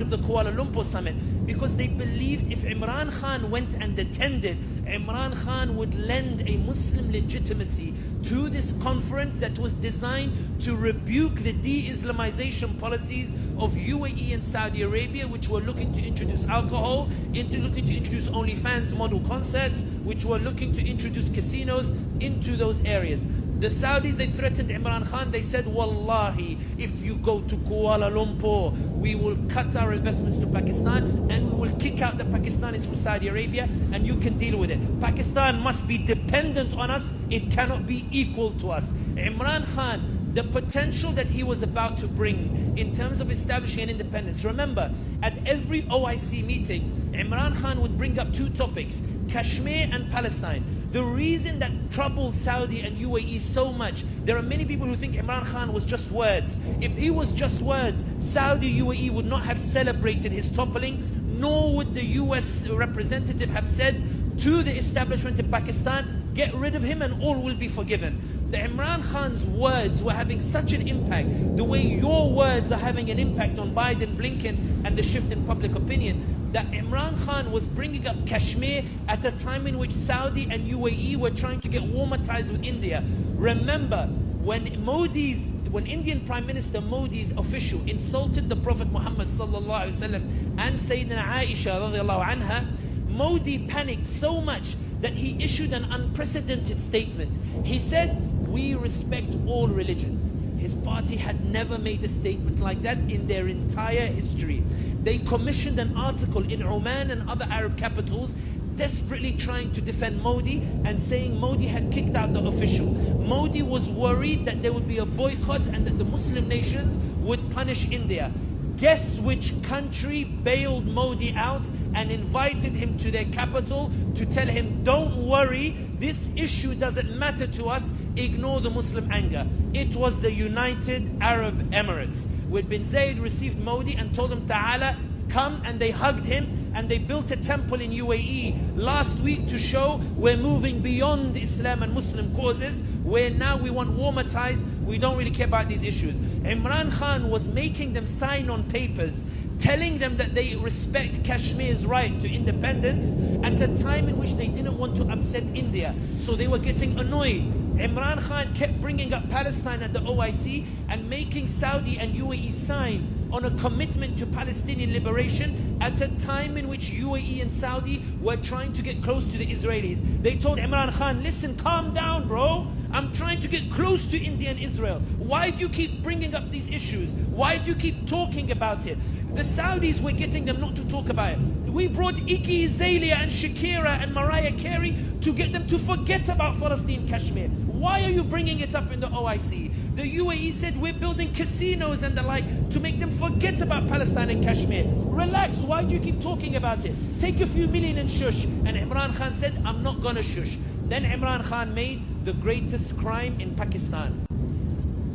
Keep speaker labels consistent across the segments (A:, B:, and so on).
A: of the Kuala Lumpur summit, because they believed if Imran Khan went and attended, Imran Khan would lend a Muslim legitimacy to this conference that was designed to rebuke the de-Islamization policies of UAE and Saudi Arabia, which were looking to introduce alcohol, looking to introduce OnlyFans model concerts, which were looking to introduce casinos into those areas. The Saudis, they threatened Imran Khan. They said, Wallahi, if you go to Kuala Lumpur, we will cut our investments to Pakistan and we will kick out the Pakistanis from Saudi Arabia and you can deal with it. Pakistan must be dependent on us. It cannot be equal to us. Imran Khan, the potential that he was about to bring in terms of establishing an independence. Remember, at every OIC meeting, Imran Khan would bring up two topics, Kashmir and Palestine. The reason that troubled Saudi and UAE so much, there are many people who think Imran Khan was just words. If he was just words, Saudi UAE would not have celebrated his toppling, nor would the US representative have said to the establishment in Pakistan, get rid of him and all will be forgiven. The Imran Khan's words were having such an impact, the way your words are having an impact on Biden, Blinken, and the shift in public opinion, that Imran Khan was bringing up Kashmir at a time in which Saudi and UAE were trying to get warmer ties with India. Remember, when Indian Prime Minister Modi's official insulted the Prophet Muhammad sallallahu alaihi wasallam and Sayyidina Aisha radiallahu anha, Modi panicked so much that he issued an unprecedented statement. He said, we respect all religions. His party had never made a statement like that in their entire history. They commissioned an article in Oman and other Arab capitals desperately trying to defend Modi and saying Modi had kicked out the official. Modi was worried that there would be a boycott and that the Muslim nations would punish India. Guess which country bailed Modi out and invited him to their capital to tell him, don't worry, this issue doesn't matter to us, ignore the Muslim anger. It was the United Arab Emirates, where bin Zayed received Modi and told him, Ta'ala, come, and they hugged him and they built a temple in UAE last week to show we're moving beyond Islam and Muslim causes, where now we want warmer ties, we don't really care about these issues. Imran Khan was making them sign on papers telling them that they respect Kashmir's right to independence at a time in which they didn't want to upset India, so they were getting annoyed. Imran Khan kept bringing up Palestine at the OIC and making Saudi and UAE sign on a commitment to Palestinian liberation at a time in which UAE and Saudi were trying to get close to the Israelis. They told Imran Khan, listen, calm down, bro. I'm trying to get close to India and Israel. Why do you keep bringing up these issues? Why do you keep talking about it? The Saudis were getting them not to talk about it. We brought Iggy Azalea and Shakira and Mariah Carey to get them to forget about Palestine, Kashmir. Why are you bringing it up in the OIC? The UAE said we're building casinos and the like to make them forget about Palestine and Kashmir. Relax, why do you keep talking about it? Take a few million and shush. And Imran Khan said, I'm not gonna shush. Then Imran Khan made the greatest crime in Pakistan.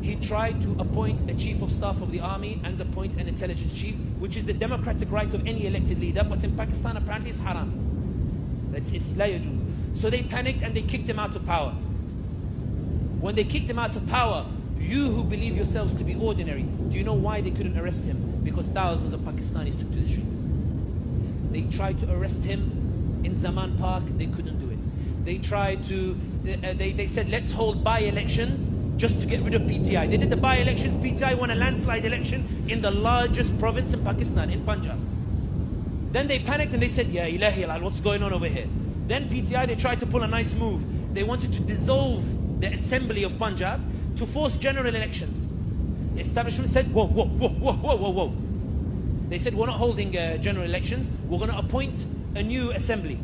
A: He tried to appoint a chief of staff of the army and appoint an intelligence chief, which is the democratic right of any elected leader, but in Pakistan apparently it's haram. It's la yajuz. So they panicked and they kicked him out of power. When they kicked him out of power, you who believe yourselves to be ordinary, do you know why they couldn't arrest him? Because thousands of Pakistanis took to the streets. They tried to arrest him in Zaman Park, they couldn't do it. They tried to, they said let's hold by-elections just to get rid of PTI. They did the by-elections, PTI won a landslide election in the largest province in Pakistan, in Punjab. Then they panicked and they said, Ya ilahi illallah, what's going on over here? Then PTI, they tried to pull a nice move. They wanted to dissolve the assembly of Punjab to force general elections. The establishment said, whoa, whoa, whoa, whoa, whoa, whoa, whoa. They said, we're not holding general elections, we're going to appoint a new assembly.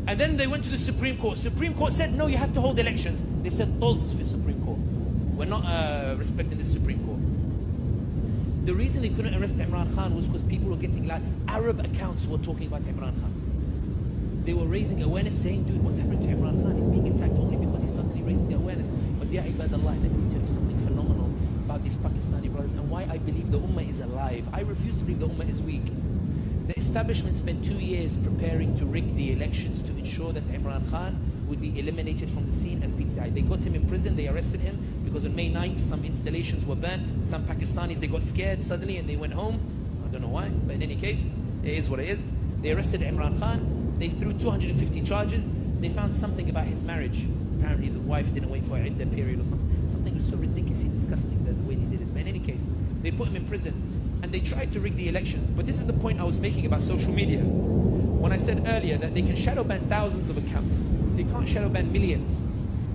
A: And then they went to the Supreme Court. Supreme Court said, no, you have to hold elections. They said, Toz for Supreme Court. We're not respecting the Supreme Court. The reason they couldn't arrest Imran Khan was because people were getting like Arab accounts were talking about Imran Khan. They were raising awareness saying, dude, what's happening to Imran Khan? He's being attacked only because he's suddenly raising the awareness. But ya ibadallah, let me tell you something phenomenal about these Pakistani brothers and why I believe the Ummah is alive. I refuse to believe the Ummah is weak. The establishment spent 2 years preparing to rig the elections to ensure that Imran Khan would be eliminated from the scene and PTI. They got him in prison, they arrested him because on May 9th some installations were burnt. Some Pakistanis, they got scared suddenly and they went home. don't know why, but in any case, it is what it is. They arrested Imran Khan. They threw 250 charges. They found something about his marriage. Apparently the wife didn't wait for an iddah period or something. Something so ridiculously disgusting, the way they did it. But in any case, they put him in prison and they tried to rig the elections. But this is the point I was making about social media. When I said earlier that they can shadow ban thousands of accounts, they can't shadow ban millions.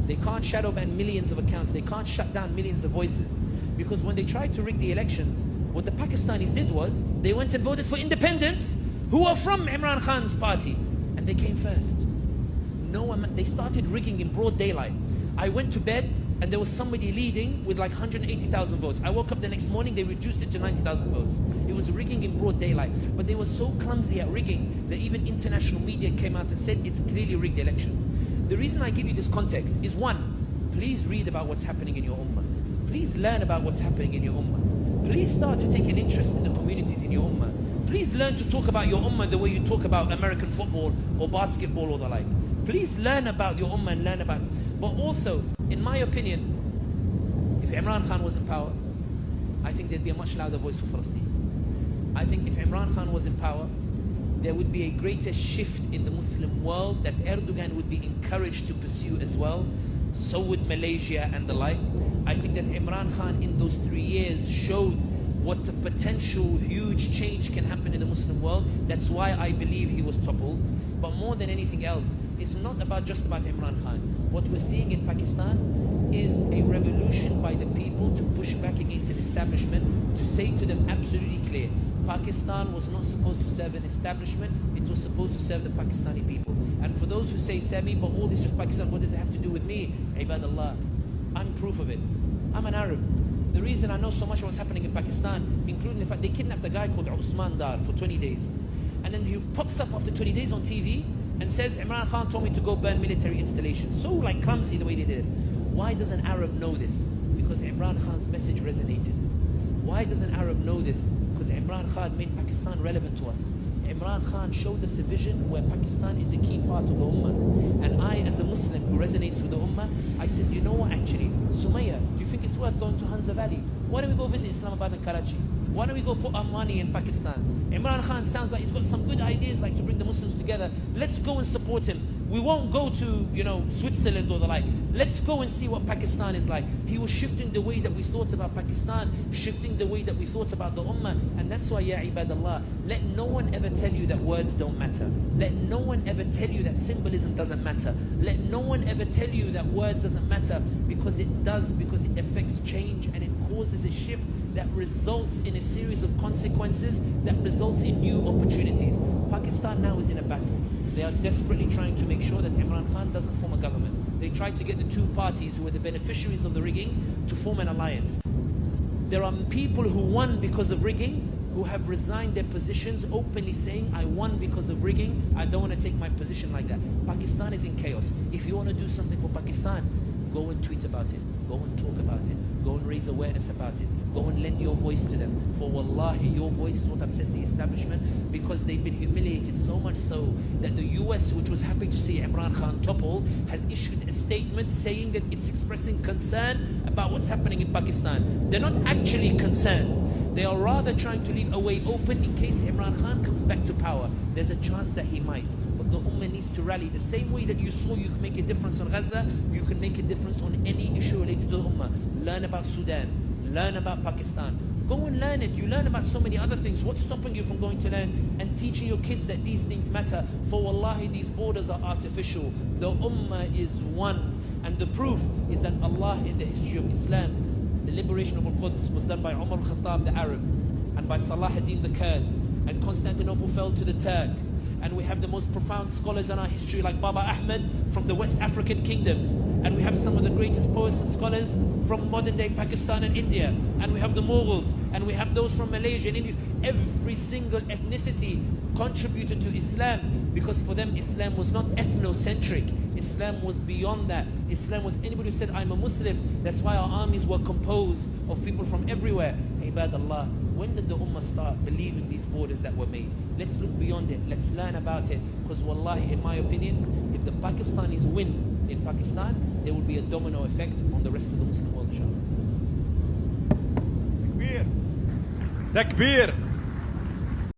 A: They can't shadow ban millions of accounts. They can't shut down millions of voices. Because when they tried to rig the elections, what the Pakistanis did was, they went and voted for independents who are from Imran Khan's party. And they came first. No one, they started rigging in broad daylight. I went to bed and there was somebody leading with like 180,000 votes. I woke up the next morning, they reduced it to 90,000 votes. It was rigging in broad daylight. But they were so clumsy at rigging that even international media came out and said it's clearly rigged election. The reason I give you this context is, one, please read about what's happening in your ummah. Please learn about what's happening in your ummah. Please start to take an interest in the communities in your ummah. Please learn to talk about your ummah the way you talk about American football or basketball or the like. Please learn about your ummah and learn about it. But also, in my opinion, if Imran Khan was in power, I think there'd be a much louder voice for Palestine. I think if Imran Khan was in power, there would be a greater shift in the Muslim world that Erdogan would be encouraged to pursue as well. So would Malaysia and the like. I think that Imran Khan in those 3 years showed what the potential huge change can happen in the Muslim world. That's why I believe he was toppled. But more than anything else, it's not just about Imran Khan. What we're seeing in Pakistan is a revolution by the people to push back against an establishment, to say to them absolutely clear, Pakistan was not supposed to serve an establishment, it was supposed to serve the Pakistani people. And for those who say, Sami, but all this is just Pakistan, what does it have to do with me? Ibadallah, I'm proof of it. I'm an Arab. The reason I know so much of what's happening in Pakistan, including the fact they kidnapped a guy called Usman Dar for 20 days. And then he pops up after 20 days on TV and says, Imran Khan told me to go burn military installations. So like clumsy the way they did it. Why does an Arab know this? Because Imran Khan's message resonated. Why does an Arab know this? Because Imran Khan made Pakistan relevant to us. Imran Khan showed us a vision where Pakistan is a key part of the Ummah. And I, as a Muslim who resonates with the Ummah, I said, you know what actually, Sumaya, do you think it's worth going to Hanza Valley? Why don't we go visit Islamabad and Karachi? Why don't we go put our money in Pakistan? Imran Khan sounds like he's got some good ideas, like to bring the Muslims together. Let's go and support him. We won't go to, Switzerland or the like. Let's go and see what Pakistan is like. He was shifting the way that we thought about Pakistan, shifting the way that we thought about the Ummah. And that's why, ya ibadallah, let no one ever tell you that words don't matter. Let no one ever tell you that symbolism doesn't matter. Let no one ever tell you that words doesn't matter, because it does, because it affects change and it causes a shift that results in a series of consequences that results in new opportunities. Pakistan now is in a battle. They are desperately trying to make sure that Imran Khan doesn't form a government. They tried to get the two parties who were the beneficiaries of the rigging to form an alliance. There are people who won because of rigging, who have resigned their positions openly saying, I won because of rigging, I don't want to take my position like that. Pakistan is in chaos. If you want to do something for Pakistan, go and tweet about it, go and talk about it, go and raise awareness about it, go and lend your voice to them. For wallahi, your voice is what upsets the establishment, because they've been humiliated so much so that the US, which was happy to see Imran Khan topple, has issued a statement saying that it's expressing concern about what's happening in Pakistan. They're not actually concerned. They are rather trying to leave a way open in case Imran Khan comes back to power. There's a chance that he might. But the Ummah needs to rally. The same way that you saw you can make a difference on Gaza, you can make a difference on any issue related to the Ummah. Learn about Sudan. Learn about Pakistan. Go and learn it. You learn about so many other things. What's stopping you from going to learn and teaching your kids that these things matter? For wallahi, these borders are artificial. The Ummah is one. And the proof is that Allah, in the history of Islam, the liberation of Al-Quds was done by Umar al-Khattab, the Arab, and by Salah ad-Din, the Kurd, and Constantinople fell to the Turk. And we have the most profound scholars in our history like Baba Ahmed from the West African kingdoms. And we have some of the greatest poets and scholars from modern day Pakistan and India. And we have the Mughals, and we have those from Malaysia and India. Every single ethnicity contributed to Islam, because for them Islam was not ethnocentric. Islam was beyond that. Islam was anybody who said, I'm a Muslim. That's why our armies were composed of people from everywhere. Ibadallah, when did the Ummah start believing these borders that were made? Let's look beyond it. Let's learn about it. Because wallahi, in my opinion, if the Pakistanis win in Pakistan, there will be a domino effect on the rest of the Muslim world, inshallah.
B: Takbir! Takbir!